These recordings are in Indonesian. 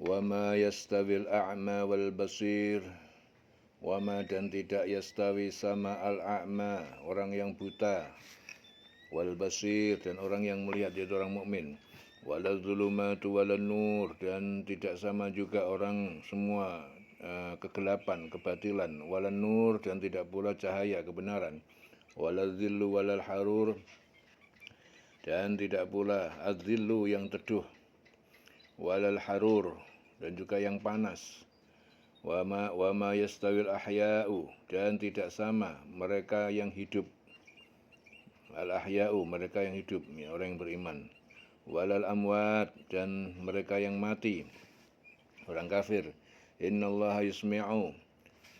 Wa ma yastawil a'ma wal basir. Wa ma dan tidak yastawi sama al-a'ma, orang yang buta, wal basir dan orang yang melihat, yaitu orang mukmin. Wala dzulumatu wala nur, dan tidak sama juga orang semua kegelapan, kebatilan. Wala nur, dan tidak pula cahaya kebenaran. Wala dzillu walal harur, dan tidak pula adzillu yang teduh. Walal harur, dan juga yang panas. Wa ma yastawil ahya'u, dan tidak sama mereka yang hidup. Al-ahya'u, mereka yang hidup, ya, orang yang beriman. Walal amwat, dan mereka yang mati, orang kafir. Innallaha yusmi'u,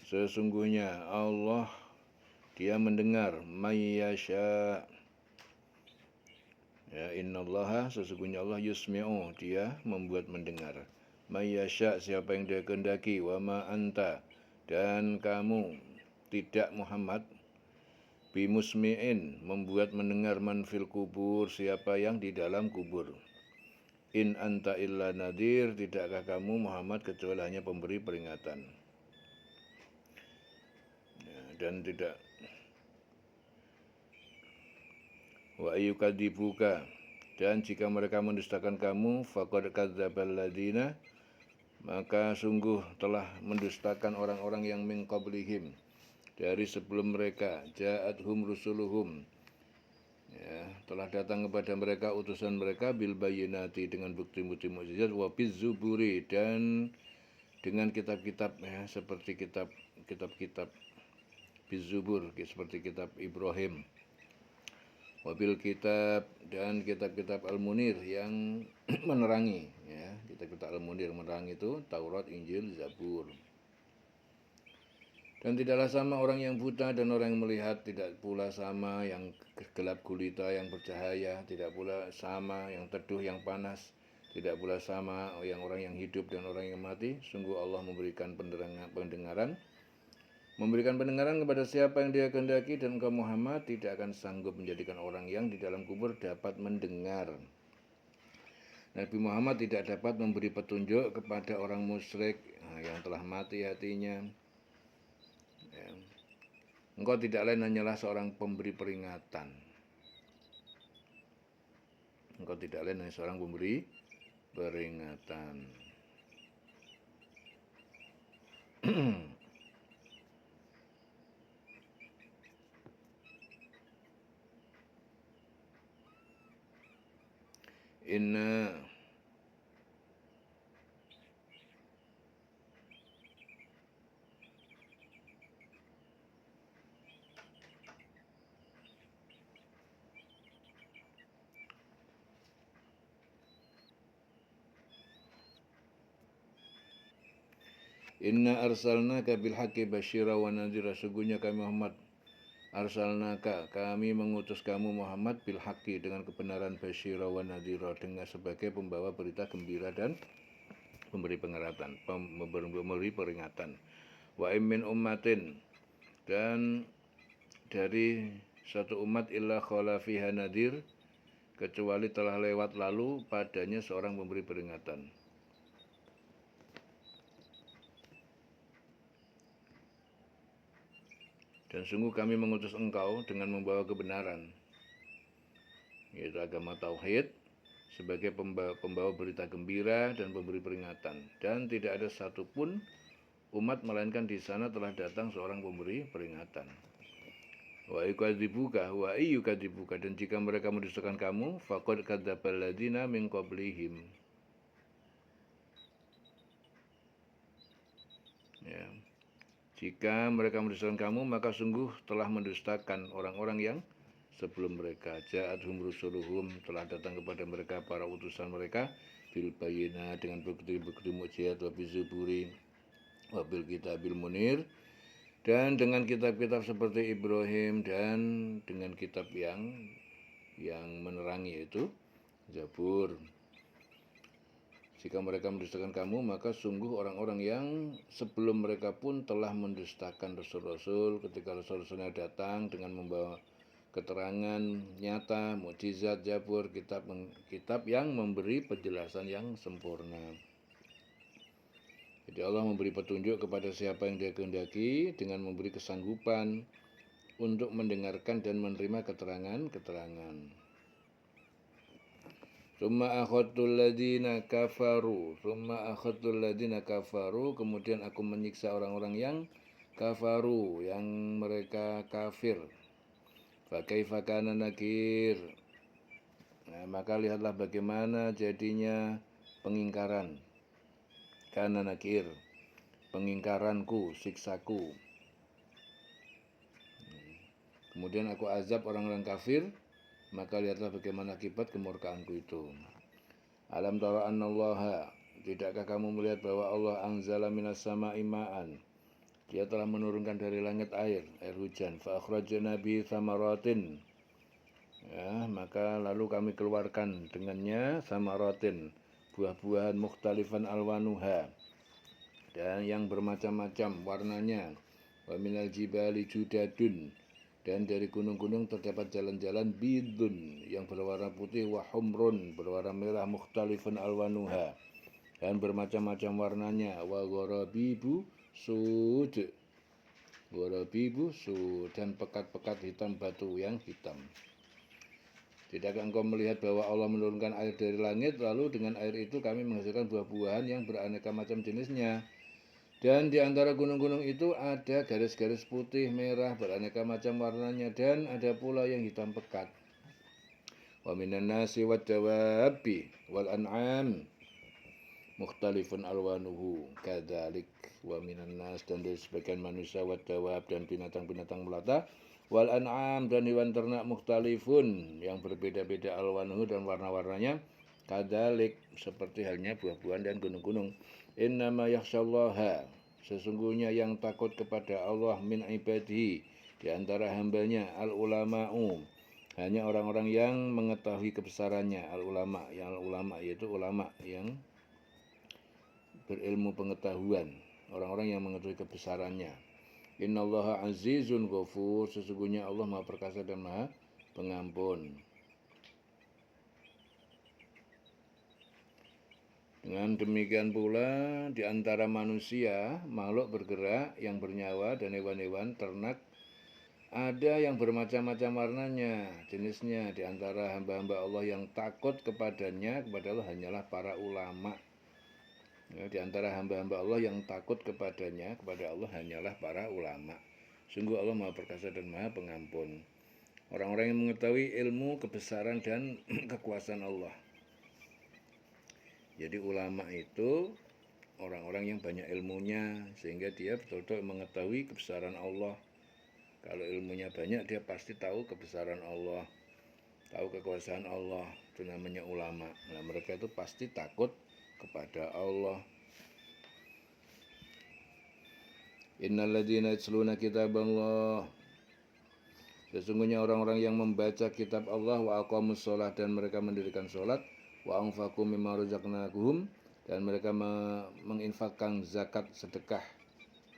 sesungguhnya Allah dia mendengar, may yasha. Ya, innallaha, sesungguhnya Allah yusmi'u, dia membuat mendengar. May yasha, siapa yang dia kehendaki. Wa ma anta, dan kamu tidak Muhammad, bimusmi'in, membuat mendengar, man fil kubur, siapa yang di dalam kubur. In anta illa nadir, tidakkah kamu Muhammad kecuali hanya pemberi peringatan. Ya, dan tidak. Wa ayyukadzibuka, dan jika mereka mendustakan kamu, faqad kadzdzabal ladzina, maka sungguh telah mendustakan orang-orang yang min qablihim, dari sebelum mereka. Ja'athum rusuluhum, ya, telah datang kepada mereka utusan mereka, bil bayyinati, dengan bukti-bukti mukjizat, wa bizzuburi, dan dengan kitab-kitab, ya, seperti kitab-kitab bizzubur, seperti kitab Ibrahim. Wabil kitab, dan kitab-kitab al-munir yang menerangi, ya, kitab-kitab al-munir menerangi itu Taurat, Injil, Zabur. Dan tidaklah sama orang yang buta dan orang yang melihat, tidak pula sama yang gelap gulita yang bercahaya, tidak pula sama yang teduh yang panas, tidak pula sama yang orang yang hidup dan orang yang mati. Sungguh Allah memberikan pendengaran kepada siapa yang dia kehendaki, dan engkau Muhammad tidak akan sanggup menjadikan orang yang di dalam kubur dapat mendengar. Nabi Muhammad tidak dapat memberi petunjuk kepada orang musyrik yang telah mati hatinya. Ya. Engkau tidak lain hanyalah seorang pemberi peringatan. Engkau tidak lain hanya seorang pemberi peringatan. Inna arsalnaka bil haqqi basyira wa nadhira, sesungguhnya kami Muhammad arsalnaka, kami mengutus kamu Muhammad, bil haqqi, dengan kebenaran, basyira wa nadhira, dengan sebagai pembawa berita gembira dan memberi peringatan. Wa min ummatin, dan dari satu umat, illa khala fiha nadhir, kecuali telah lewat lalu padanya seorang pemberi peringatan. Dan sungguh kami mengutus engkau dengan membawa kebenaran, yaitu agama tauhid, sebagai pembawa berita gembira dan pemberi peringatan. Dan tidak ada satupun umat melainkan di sana telah datang seorang pemberi peringatan. Wa ayyukadzibuka, dan jika mereka mendustakan kamu, faqad kadzdzabal ladzina min qablihim. Ya. Jika mereka mendustakan kamu, maka sungguh telah mendustakan orang-orang yang sebelum mereka. Ja'athum rusuluhum, telah datang kepada mereka para utusan mereka, bil bayyinat, dengan bukti-bukti mukjizat, wa bizuburi, wa bil kitabil munir, dan dengan kitab-kitab seperti Ibrahim, dan dengan kitab yang menerangi, yaitu Zabur. Jika mereka mendustakan kamu, maka sungguh orang-orang yang sebelum mereka pun telah mendustakan rasul-rasul ketika rasul-rasulnya datang dengan membawa keterangan nyata, mukjizat, Zabur, kitab yang memberi penjelasan yang sempurna. Jadi Allah memberi petunjuk kepada siapa yang Dia kehendaki dengan memberi kesanggupan untuk mendengarkan dan menerima keterangan-keterangan. Summa akhadtul ladina kafaru, kemudian aku menyiksa orang-orang yang kafaru, yang mereka kafir. Fa kaifa kana nakir. Nah, maka lihatlah bagaimana jadinya pengingkaran. Kana nakir, pengingkaranku, siksaku. Kemudian aku azab orang-orang kafir, maka lihatlah bagaimana akibat kemurkaanku itu. Alam tara annallaha, tidakkah kamu melihat bahwa Allah anzala minas sama'i ma'an, Dia telah menurunkan dari langit air hujan. Fa akhrajna bihi thamaratin, ya, maka lalu kami keluarkan dengannya samaratin, buah-buahan mukhtalifan alwanuha, dan yang bermacam-macam warnanya. Wa minal jibali judadun, dan dari gunung-gunung terdapat jalan-jalan bidun, yang berwarna putih, wa humrun, berwarna merah, mukhtalifun alwanuha, dan bermacam-macam warnanya. Wa gharabibu sud, dan pekat-pekat hitam batu yang hitam. Tidakkah engkau melihat bahwa Allah menurunkan air dari langit, lalu dengan air itu kami menghasilkan buah-buahan yang beraneka macam jenisnya. Dan di antara gunung-gunung itu ada garis-garis putih, merah, beraneka macam warnanya, dan ada pula yang hitam pekat. Wa minan nasi wad dawabi wal an'am mukhtalifun alwanuhu kadzalik. Wa minan nas, dan dari sebagian manusia, wad dawab, dan binatang-binatang melata, wal an'am, dan hewan ternak, mukhtalifun, yang berbeda-beda, alwanuhu, dan warna-warnanya, kadzalik, seperti halnya buah-buahan dan gunung-gunung. Innama yakhsyallaha, sesungguhnya yang takut kepada Allah, min ibadihi, di antara hambanya, al ulama'u, hanya orang-orang yang mengetahui kebesarannya. Al ulama, yang al ulama yaitu ulama yang berilmu pengetahuan, orang-orang yang mengetahui kebesarannya. Innallaha azizun ghafur, sesungguhnya Allah Maha Perkasa dan Maha Pengampun. Dengan demikian pula di antara manusia, makhluk bergerak yang bernyawa, dan hewan-hewan ternak, ada yang bermacam-macam warnanya, jenisnya. Di antara hamba-hamba Allah yang takut kepada Allah hanyalah para ulama. Ya, di antara hamba-hamba Allah yang takut kepada Allah hanyalah para ulama. Sungguh Allah Maha Perkasa dan Maha Pengampun. Orang-orang yang mengetahui ilmu, kebesaran, dan kekuasaan Allah. Jadi ulama itu orang-orang yang banyak ilmunya, sehingga dia betul-betul mengetahui kebesaran Allah. Kalau ilmunya banyak, dia pasti tahu kebesaran Allah, tahu kekuasaan Allah. Itu namanya ulama. Nah, mereka itu pasti takut kepada Allah. Innal ladzina yatluna kitaballah, sesungguhnya orang-orang yang membaca kitab Allah, wa aqamus shalah, dan mereka mendirikan salat, wa anfaqu mimma razaqnahum, dan mereka menginfakkan zakat, sedekah,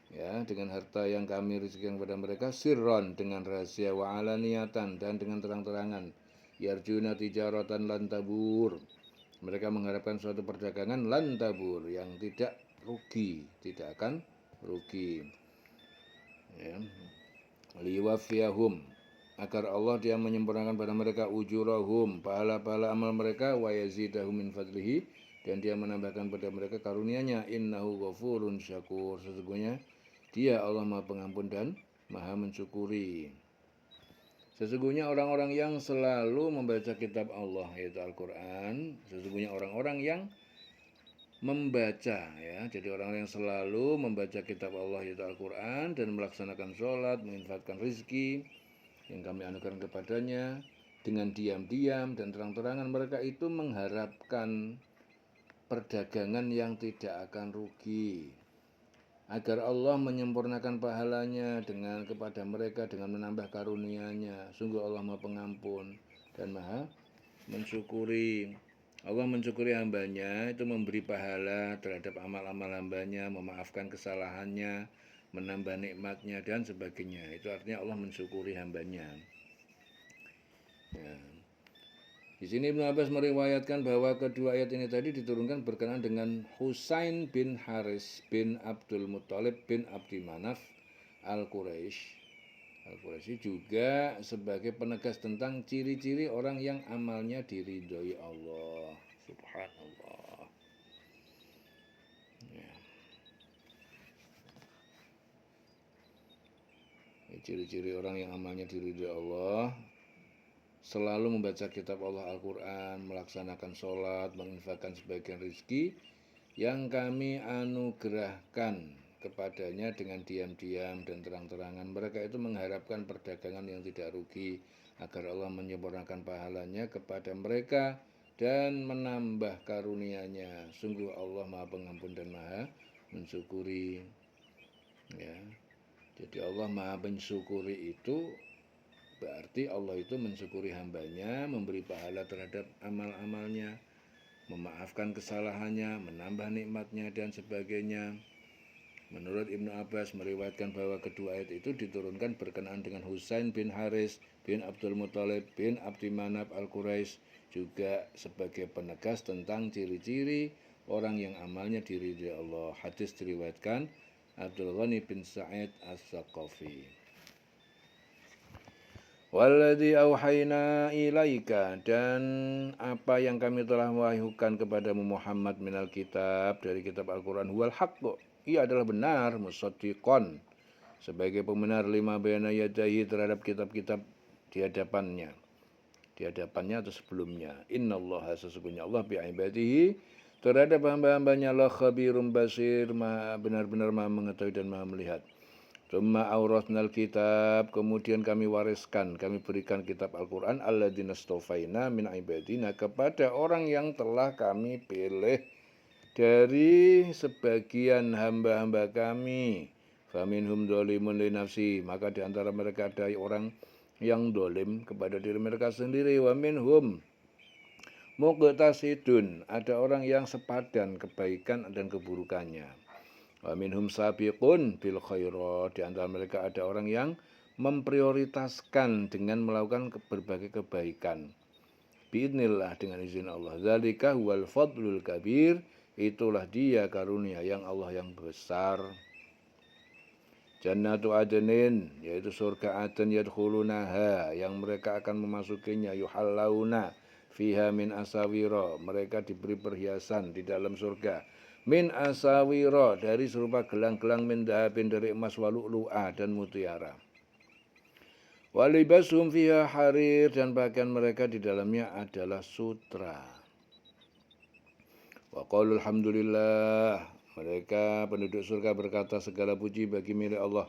ya, dengan harta yang kami rezekikan kepada mereka, sirron, dengan rahasia, wa alaniyatan, dan dengan terang-terangan, yarjuna tijaratan lan tabur, mereka mengharapkan suatu perdagangan lan tabur, yang tidak rugi, tidak akan rugi, ya. Liwafiyahum, agar Allah dia menyempurnakan pada mereka, ujurahum, pahala-pahala amal mereka, wa yazidahum min fadlihi, dan dia menambahkan pada mereka karunia-Nya. Innahu ghafurun syakur, sesungguhnya dia Allah Maha Pengampun dan Maha Mensyukuri. Sesungguhnya orang-orang yang selalu membaca kitab Allah, yaitu Al-Quran, sesungguhnya orang-orang yang membaca, ya, jadi orang-orang yang selalu membaca kitab Allah, yaitu Al-Quran, dan melaksanakan sholat, menginfakkan rizki yang kami anugerahkan kepadanya dengan diam-diam dan terang-terangan, mereka itu mengharapkan perdagangan yang tidak akan rugi, agar Allah menyempurnakan pahalanya kepada mereka dengan menambah karunia-Nya. Sungguh Allah Maha Pengampun dan Maha Mensyukuri. Allah mensyukuri hambanya, itu memberi pahala terhadap amal-amal hambanya, memaafkan kesalahannya, menambah nikmatnya, dan sebagainya. Itu artinya Allah mensyukuri hambanya, ya. Di sini Ibnu Abbas meriwayatkan bahwa kedua ayat ini tadi diturunkan berkenaan dengan Husain bin Haris bin Abdul Muthalib bin Abdi Manaf Al-Quraisy juga sebagai penegas tentang ciri-ciri orang yang amalnya diridhoi Allah. Subhanallah. Ya. Ciri-ciri orang yang amalnya diridhoi Allah, selalu membaca kitab Allah Al-Quran, melaksanakan sholat, menginfakkan sebagian rizki yang kami anugerahkan kepadanya dengan diam-diam dan terang-terangan. Mereka itu mengharapkan perdagangan yang tidak rugi agar Allah menyempurnakan pahalanya kepada mereka dan menambah karunia-Nya. Sungguh Allah Maha Pengampun dan Maha mensyukuri. Ya. Jadi Allah Maha mensyukuri itu berarti Allah itu mensyukuri hambanya, memberi pahala terhadap amal-amalnya, memaafkan kesalahannya, menambah nikmatnya dan sebagainya. Menurut Ibnu Abbas meriwayatkan bahwa kedua ayat itu diturunkan berkenaan dengan Husain bin Haris bin Abdul Muthalib bin Abdi Manaf Al-Quraisy, juga sebagai penegas tentang ciri-ciri orang yang amalnya diridhai Allah. Hadis diriwayatkan Abdul Ghani bin Sa'id As-Saqafi. Walladzi auhayna ilaika, dan apa yang kami telah wahyukan kepadamu Muhammad minal kitab, dari kitab Al-Quran, huwal haqqu, ia adalah benar, musaddiqon, sebagai pembenar lima baina yadayhi, terhadap kitab-kitab di hadapannya atau sebelumnya. Innallaha, sesungguhnya Allah, bi'ibadihi, terhadap hamba-hambanya, la khabirum basir, benar-benar maha mengetahui dan maha melihat. Tsumma awrathnal kitab, kemudian kami wariskan, kami berikan kitab Al-Quran, alladzina stofaina min ibadina, kepada orang yang telah kami pilih dari sebagian hamba-hamba kami. Faminhum dzalimun li nafsi, maka di antara mereka ada orang yang dolim kepada diri mereka sendiri. Wa minhum muqtasidun, ada orang yang sepadan kebaikan dan keburukannya. Wa minhum sabiqun bil khairat, di antara mereka ada orang yang memprioritaskan dengan melakukan berbagai kebaikan. Biidznillah, dengan izin Allah. Zalika huwal fadlul kabir, itulah dia karunia yang Allah yang besar. Jannatu adnin, yaitu surga Aden, yadkhulunaha, yang mereka akan memasukinya, yuhallauna fiha min asawira, mereka diberi perhiasan di dalam surga, min asawira, dari serupa gelang-gelang, min dahabin, dari emas, walu'lu'a, dan mutiara. Walibasum fiha harir, dan pakaian mereka di dalamnya adalah sutra. Wa qalu alhamdulillah, mereka penduduk surga berkata segala puji bagi milik Allah,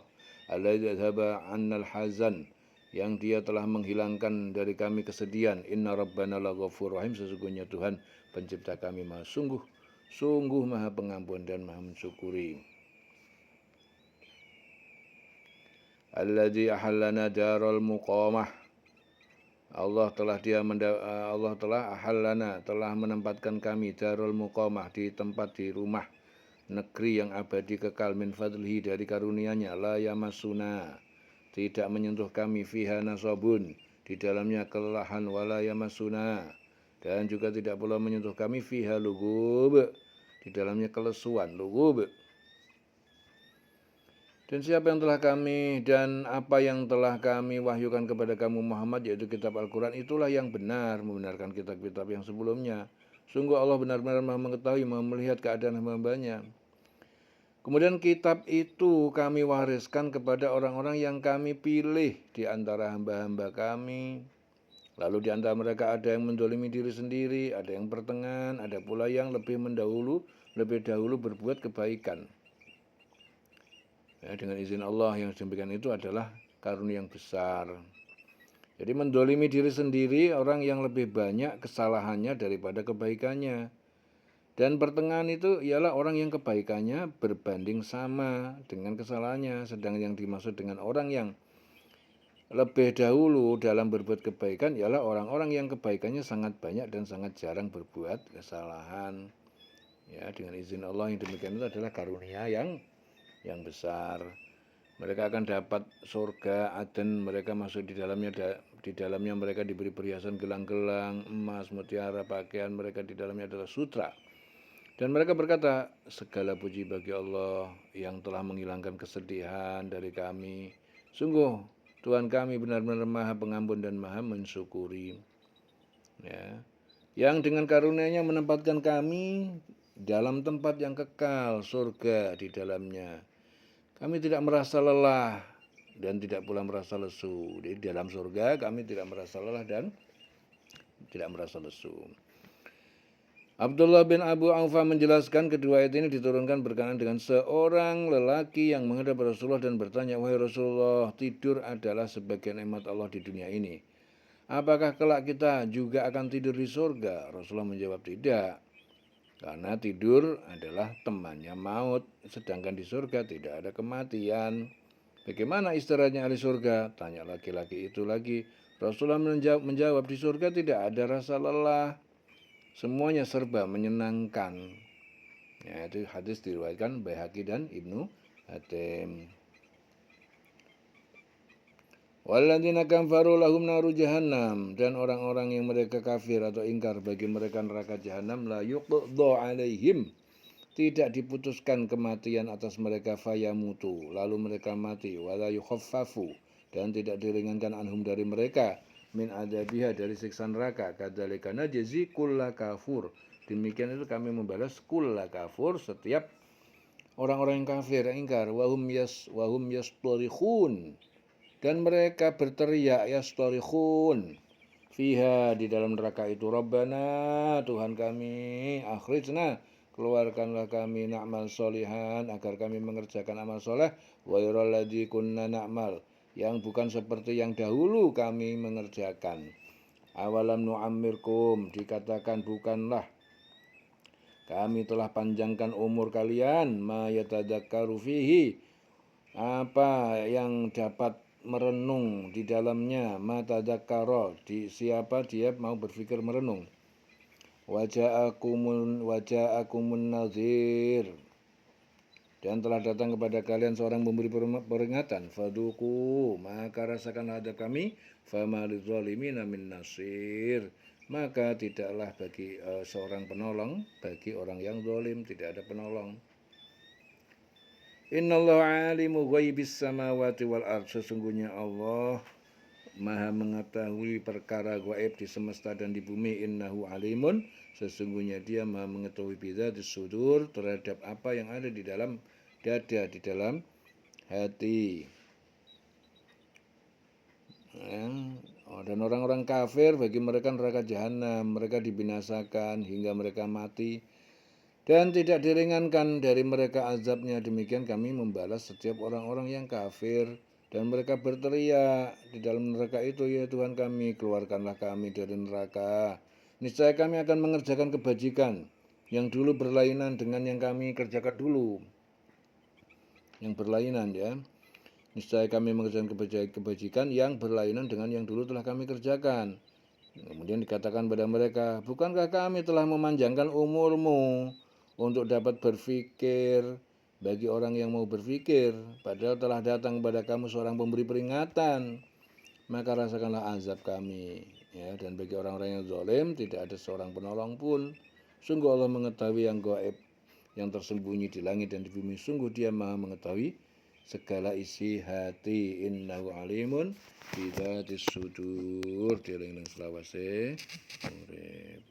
alladzi adzhaba 'annal hazan, yang dia telah menghilangkan dari kami kesedihan. Inna rabbana laghafurur rahim, sesungguhnya Tuhan pencipta kami maha sungguh maha pengampun dan maha mensyukuri. Alladzi ahallana darul muqamah, Allah telah ahallana, telah menempatkan kami, darul muqamah, di tempat, di rumah negeri yang abadi kekal, min fadlihi, dari karunia-Nya, la yamassuna, tidak menyentuh kami, fiha nasabun, di dalamnya kelelahan, wala yamassuna, dan juga tidak pula menyentuh kami, fiha lugub, di dalamnya kelesuan, lugub. Dan siapa yang telah kami, dan apa yang telah kami wahyukan kepada kamu Muhammad, yaitu kitab Al-Quran, itulah yang benar, membenarkan kitab-kitab yang sebelumnya. Sungguh Allah benar-benar maha mengetahui, maha melihat keadaan hamba-hambanya. Kemudian kitab itu kami wariskan kepada orang-orang yang kami pilih di antara hamba-hamba kami. Lalu di antara mereka ada yang mendolimi diri sendiri, ada yang pertengahan, ada pula yang lebih dahulu berbuat kebaikan. Ya, dengan izin Allah, yang demikian itu adalah karunia yang besar. Jadi mendolimi diri sendiri, orang yang lebih banyak kesalahannya daripada kebaikannya. Dan pertengahan itu ialah orang yang kebaikannya berbanding sama dengan kesalahannya. Sedang yang dimaksud dengan orang yang lebih dahulu dalam berbuat kebaikan ialah orang-orang yang kebaikannya sangat banyak dan sangat jarang berbuat kesalahan. Ya, dengan izin Allah, yang demikian itu adalah karunia yang besar. Mereka akan dapat surga Aden, mereka masuk di dalamnya Di dalamnya mereka diberi perhiasan gelang-gelang, emas, mutiara, pakaian mereka di dalamnya adalah sutra. Dan mereka berkata, segala puji bagi Allah yang telah menghilangkan kesedihan dari kami. Sungguh Tuhan kami benar-benar maha pengampun dan maha mensyukuri. Ya. Yang dengan karunia-Nya menempatkan kami dalam tempat yang kekal, surga di dalamnya. Kami tidak merasa lelah dan tidak pula merasa lesu. Di dalam surga kami tidak merasa lelah dan tidak merasa lesu. Abdullah bin Abu Aufa menjelaskan kedua ayat ini diturunkan berkenaan dengan seorang lelaki yang menghadap Rasulullah dan bertanya, wahai Rasulullah, tidur adalah sebagian nikmat Allah di dunia ini. Apakah kelak kita juga akan tidur di surga? Rasulullah menjawab tidak. Karena tidur adalah temannya maut, sedangkan di surga tidak ada kematian. Bagaimana istirahatnya ahli surga? Tanya laki-laki itu lagi. Rasulullah menjawab, di surga tidak ada rasa lelah. Semuanya serba menyenangkan. Ya, itu hadis diriwayatkan Baihaqi dan Ibnu Hatim. Walladzina kafaru lahum naru jahannam, dan orang-orang yang mereka kafir atau ingkar bagi mereka neraka jahanam, la yuqdha alaihim, tidak diputuskan kematian atas mereka, fayamutu, lalu mereka mati, wala yukhaffafu, dan tidak diringankan anhum dari mereka, min adabiha, dari siksa neraka. Kadzalika najzi kulla kafur, demikian itu kami membalas kulla kafur, setiap orang-orang yang kafir, yang ingkar. Wahum yastorikhun, dan mereka berteriak, yastorikhun, fiha, di dalam neraka itu, Rabbana, Tuhan kami, akhrijna, keluarkanlah kami, na'mal solihan, agar kami mengerjakan amal soleh, ghairal ladzi kunna na'mal, yang bukan seperti yang dahulu kami mengerjakan. Awalam nu'ammirkum, dikatakan bukanlah kami telah panjangkan umur kalian, ma yatadzakkaru fihi, apa yang dapat merenung di dalamnya, ma tadzakkara, di siapa dia mau berpikir merenung. Waja'akumun nadhir, dan telah datang kepada kalian seorang pemberi peringatan, faduku, maka rasakanlah adab kami, fama lidzalimina min nasir, maka tidaklah bagi seorang penolong bagi orang yang zalim, tidak ada penolong. Innallaha alimu ghaibis samawati wal ardh, sesungguhnya Allah maha mengetahui perkara gaib di semesta dan di bumi. Innahu alimun, sesungguhnya dia maha mengetahui bidzatis sudur, terhadap apa yang ada di dalam dada, di dalam hati. Dan orang-orang kafir bagi mereka neraka jahanam, mereka dibinasakan hingga mereka mati dan tidak diringankan dari mereka azabnya. Demikian kami membalas setiap orang-orang yang kafir. Dan mereka berteriak di dalam neraka itu, ya Tuhan kami, keluarkanlah kami dari neraka. Niscaya kami akan mengerjakan kebajikan yang dulu berlainan dengan yang kami kerjakan dulu. Yang berlainan, ya. Niscaya kami mengerjakan kebajikan yang berlainan dengan yang dulu telah kami kerjakan. Kemudian dikatakan pada mereka, bukankah kami telah memanjangkan umurmu untuk dapat berpikir, bagi orang yang mau berpikir, padahal telah datang kepada kamu seorang pemberi peringatan, maka rasakanlah azab kami. Ya, dan bagi orang-orang yang zalim tidak ada seorang penolong pun. Sungguh Allah mengetahui yang gaib, yang tersembunyi di langit dan di bumi. Sungguh dia maha mengetahui segala isi hati. Innahu alimun bidzatis sudur. Dieling-eling selawase urip.